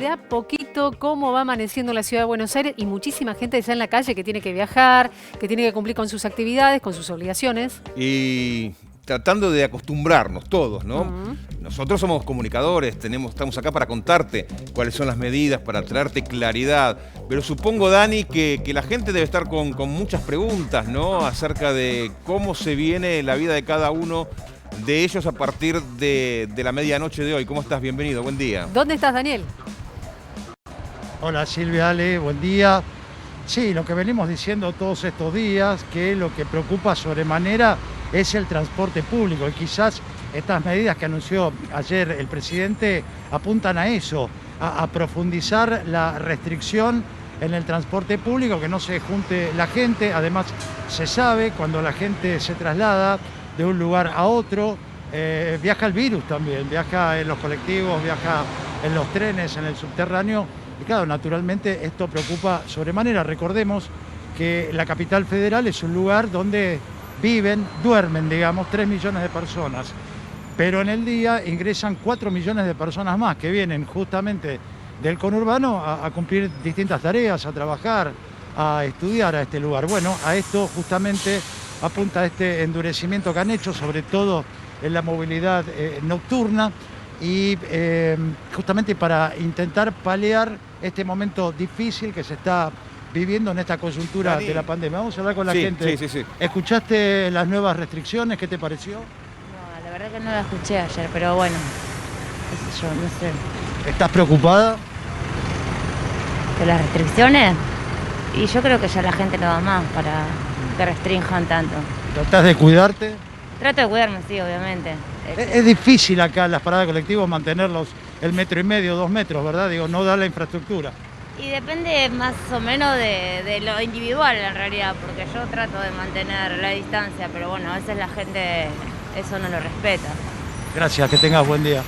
de a poquito cómo va amaneciendo la ciudad de Buenos Aires y muchísima gente está en la calle que tiene que viajar, que tiene que cumplir con sus actividades, con sus obligaciones. Y tratando de acostumbrarnos todos, ¿no? Ujú. Nosotros somos comunicadores, estamos acá para contarte cuáles son las medidas, para traerte claridad. Pero supongo, Dani, que la gente debe estar con muchas preguntas, ¿no? Acerca de cómo se viene la vida de cada uno de ellos a partir de la medianoche de hoy. ¿Cómo estás? Bienvenido, buen día. ¿Dónde estás, Daniel? Hola Silvia, Ale, buen día. Sí, lo que venimos diciendo todos estos días, que lo que preocupa sobremanera es el transporte público y quizás estas medidas que anunció ayer el presidente apuntan a eso, a profundizar la restricción en el transporte público, que no se junte la gente. Además, se sabe cuando la gente se traslada de un lugar a otro, viaja el virus también, viaja en los colectivos, viaja en los trenes, en el subterráneo. Y claro, naturalmente esto preocupa sobremanera. Recordemos que la capital federal es un lugar donde duermen, digamos, 3 millones de personas. Pero en el día ingresan 4 millones de personas más que vienen justamente del conurbano a cumplir distintas tareas, a trabajar, a estudiar a este lugar. Bueno, a esto justamente apunta este endurecimiento que han hecho, sobre todo en la movilidad nocturna, y justamente para intentar paliar este momento difícil que se está viviendo en esta coyuntura Dani, de la pandemia. Vamos a hablar con la sí, gente. Sí. ¿Escuchaste las nuevas restricciones? ¿Qué te pareció? No, la verdad que no la escuché ayer, pero bueno, qué sé yo, no sé. ¿Estás preocupada? ¿De las restricciones? Y yo creo que ya la gente no va más para que restrinjan tanto. ¿Tratás de cuidarte? Trato de cuidarme, sí, obviamente. Es difícil acá en las paradas de colectivos mantenerlos el 1,5 metros, 2 metros, ¿verdad? Digo, no da la infraestructura. Y depende más o menos de lo individual en realidad, porque yo trato de mantener la distancia, pero bueno, a veces la gente eso no lo respeta. Gracias, que tengas buen día.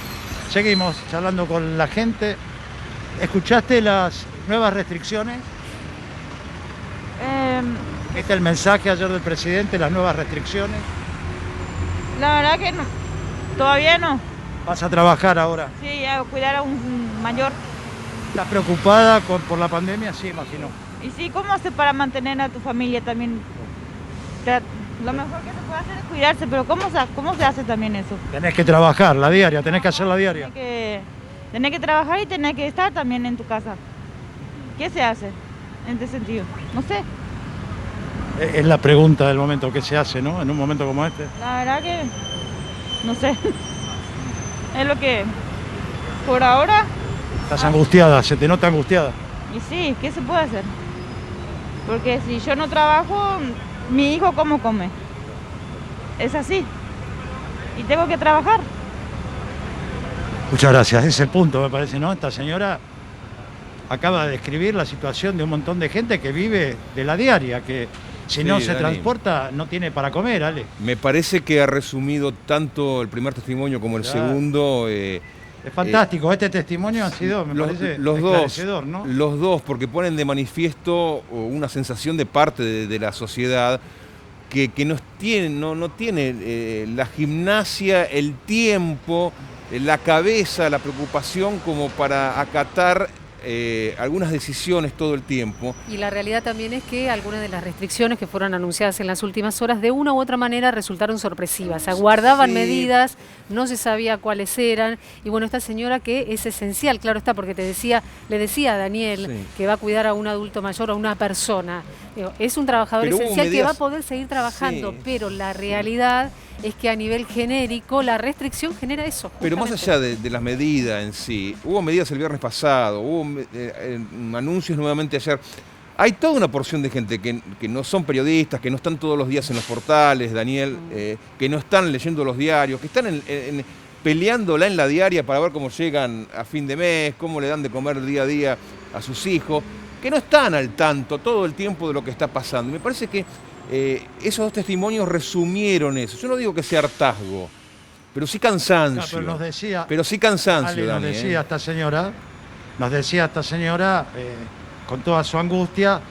Seguimos charlando con la gente. ¿Escuchaste las nuevas restricciones? ¿Viste el mensaje ayer del presidente, las nuevas restricciones? La verdad que no, todavía no. ¿Vas a trabajar ahora? Sí, a cuidar a un mayor. ¿Estás preocupada por la pandemia? Sí, imagino. Y sí, ¿cómo hace para mantener a tu familia también? Lo mejor que se puede hacer es cuidarse, pero ¿cómo se hace también eso? Tenés que trabajar, la diaria, tenés que hacer la diaria. Tenés que trabajar y tenés que estar también en tu casa. ¿Qué se hace en este sentido? No sé. Es la pregunta del momento, ¿qué se hace, no? En un momento como este. La verdad que no sé. Es lo que por ahora. Estás angustiada, se te nota angustiada. Y sí, ¿qué se puede hacer? Porque si yo no trabajo, mi hijo ¿cómo come? Es así. Y tengo que trabajar. Muchas gracias, ese es el punto, me parece, ¿no? Esta señora acaba de describir la situación de un montón de gente que vive de la diaria, que si Sí, no se Dani, transporta no tiene para comer, Ale. Me parece que ha resumido tanto el primer testimonio como el Claro. segundo. Es fantástico, este testimonio ha sido, me parece, esclarecedor, ¿no? Los dos, porque ponen de manifiesto una sensación de parte de la sociedad que no tiene la gimnasia, el tiempo, la cabeza, la preocupación como para acatar algunas decisiones todo el tiempo. Y la realidad también es que algunas de las restricciones que fueron anunciadas en las últimas horas de una u otra manera resultaron sorpresivas. Aguardaban Sí. medidas, no se sabía cuáles eran. Y bueno, esta señora que es esencial, claro está, porque le decía a Daniel Sí. que va a cuidar a un adulto mayor, a una persona. Digo, es un trabajador Pero hubo esencial que medidas- va a poder seguir trabajando, Sí. pero la realidad es que a nivel genérico la restricción genera eso. Pero más justamente. allá de las medidas en sí, hubo medidas el viernes pasado, hubo anuncios nuevamente ayer. Hay toda una porción de gente que no son periodistas, que no están todos los días en los portales, Daniel, que no están leyendo los diarios, que están peleándola en la diaria para ver cómo llegan a fin de mes, cómo le dan de comer día a día a sus hijos, que no están al tanto todo el tiempo de lo que está pasando. Me parece que esos dos testimonios resumieron eso. Yo no digo que sea hartazgo, pero sí cansancio. Claro, pero nos decía, Pero sí cansancio, Ale, nos Dani. decía esta señora, con toda su angustia,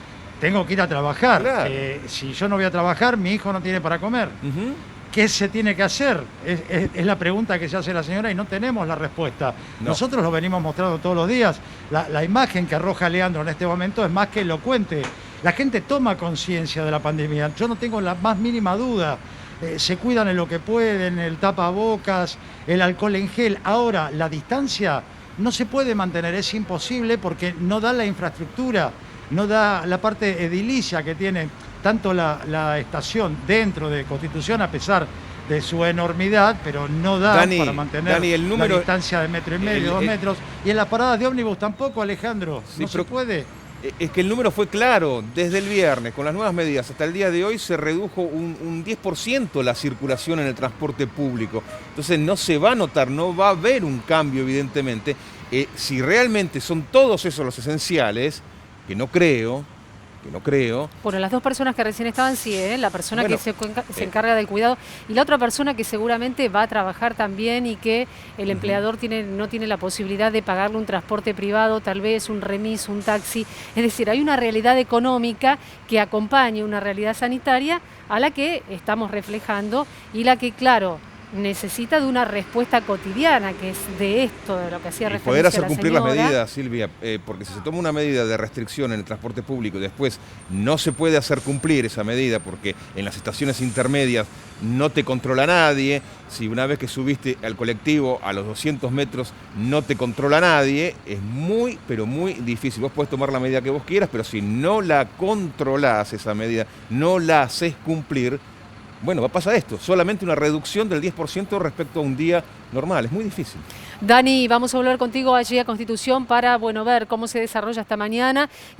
tengo que ir a trabajar. Claro. Si yo no voy a trabajar, mi hijo no tiene para comer. Ujú. ¿Qué se tiene que hacer? Es la pregunta que se hace la señora y no tenemos la respuesta. No. Nosotros lo venimos mostrando todos los días. la imagen que arroja Leandro en este momento es más que elocuente. La gente toma conciencia de la pandemia, yo no tengo la más mínima duda. Se cuidan en lo que pueden, el tapabocas, el alcohol en gel. Ahora, la distancia no se puede mantener, es imposible porque no da la infraestructura, no da la parte edilicia que tiene tanto la estación dentro de Constitución, a pesar de su enormidad, pero no da para mantener la distancia de 1,5 metros, 2 metros. Y en las paradas de ómnibus tampoco, Alejandro, no se puede. Es que el número fue claro, desde el viernes, con las nuevas medidas, hasta el día de hoy se redujo un 10% la circulación en el transporte público. Entonces no se va a notar, no va a haber un cambio, evidentemente. Si realmente son todos esos los esenciales, que no creo. Bueno, las 2 personas que recién estaban, sí, la persona que se encarga del cuidado y la otra persona que seguramente va a trabajar también y que el empleador no tiene la posibilidad de pagarle un transporte privado, tal vez un remis, un taxi. Es decir, hay una realidad económica que acompaña una realidad sanitaria a la que estamos reflejando y la que, claro, necesita de una respuesta cotidiana, que es de esto, de lo que hacía referencia poder hacer la cumplir señora. las medidas, Silvia, porque si se toma una medida de restricción en el transporte público y después no se puede hacer cumplir esa medida porque en las estaciones intermedias no te controla nadie, si una vez que subiste al colectivo a los 200 metros no te controla nadie, es muy, pero muy difícil. Vos podés tomar la medida que vos quieras, pero si no la controlás esa medida, no la haces cumplir, bueno, va a pasar esto, solamente una reducción del 10% respecto a un día normal, es muy difícil. Dani, vamos a volver contigo allí a Constitución para, ver cómo se desarrolla esta mañana.